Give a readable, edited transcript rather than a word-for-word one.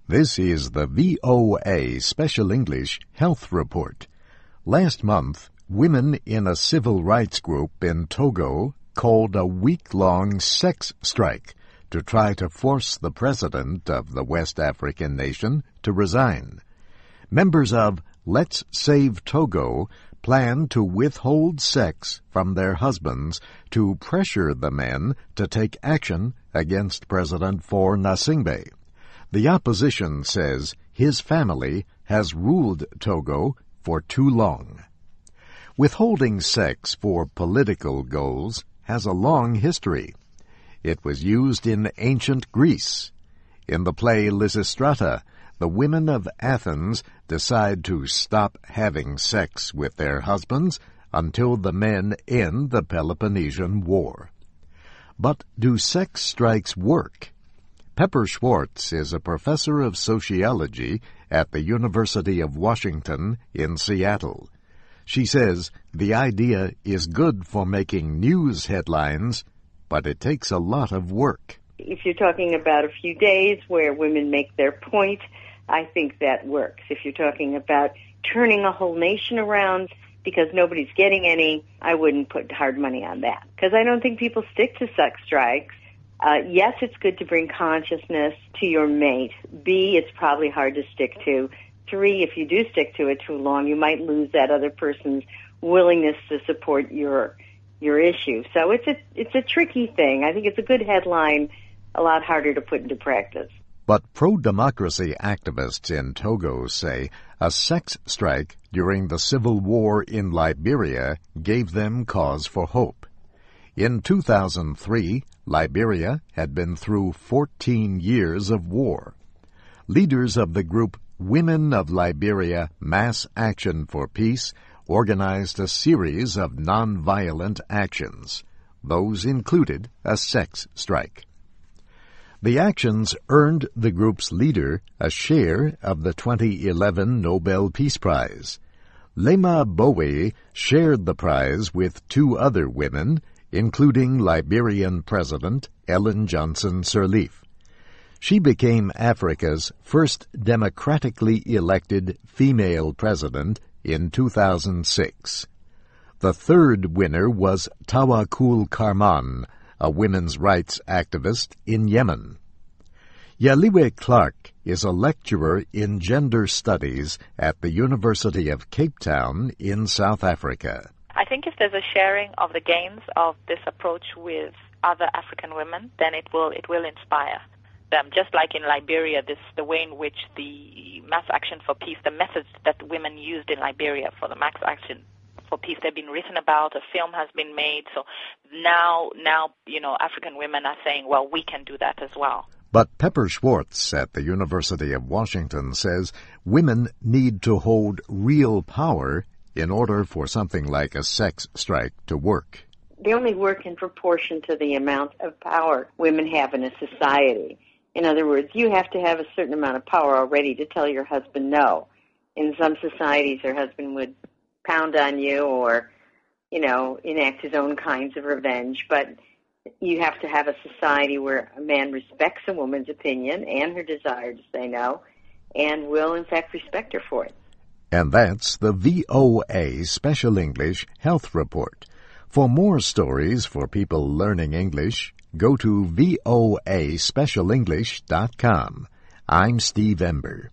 This is the VOA Special English Health Report. Last month, women in a civil rights group in Togo called a week-long sex strike to try to force the president of the West African nation to resign. Members of Let's Save Togo plan to withhold sex from their husbands to pressure the men to take action against President Faure Gnassingbe. The opposition says his family has ruled Togo for too long. Withholding sex for political goals has a long history. It was used in ancient Greece. In the play Lysistrata, the women of Athens decide to stop having sex with their husbands until the men end the Peloponnesian War. But do sex strikes work? Schwartz is a professor of sociology at the University of Washington in Seattle. She says the idea is good for making news headlines, but it takes a lot of work. If you're talking about a few days where women make their point, I think that works. If you're talking about turning a whole nation around because nobody's getting any, I wouldn't put hard money on that. Because I don't think people stick to sex strikes. Yes, it's good to bring consciousness to your mate. B, it's probably hard to stick to. 3, if you do stick to it too long, you might lose that other person's willingness to support your issue. So it's a tricky thing. I think it's a good headline, a lot harder to put into practice. But pro-democracy activists in Togo say a sex strike during the civil war in Liberia gave them cause for hope. In 2003, Liberia had been through 14 years of war. Leaders of the group Women of Liberia Mass Action for Peace organized a series of nonviolent actions. Those included a sex strike. The actions earned the group's leader a share of the 2011 Nobel Peace Prize. Lema Bowe shared the prize with 2 other women, including Liberian President Ellen Johnson Sirleaf. She became Africa's first democratically elected female president in 2006. The third winner was Tawakkul Karman, a women's rights activist in Yemen. Yaliwe Clark is a lecturer in gender studies at the University of Cape Town in South Africa. I think if there's a sharing of the gains of this approach with other African women, then it will inspire them. Just like in Liberia, the way in which the mass action for peace, the methods that women used in Liberia for the mass action for peace, they've been written about, a film has been made. So now, African women are saying, well, we can do that as well. But Schwartz at the University of Washington says women need to hold real power in order for something like a sex strike to work. They only work in proportion to the amount of power women have in a society. In other words, you have to have a certain amount of power already to tell your husband no. In some societies, your husband would pound on you or, enact his own kinds of revenge. But you have to have a society where a man respects a woman's opinion and her desire to say no and will, in fact, respect her for it. And that's the VOA Special English Health Report. For more stories for people learning English, go to voaspecialenglish.com. I'm Steve Ember.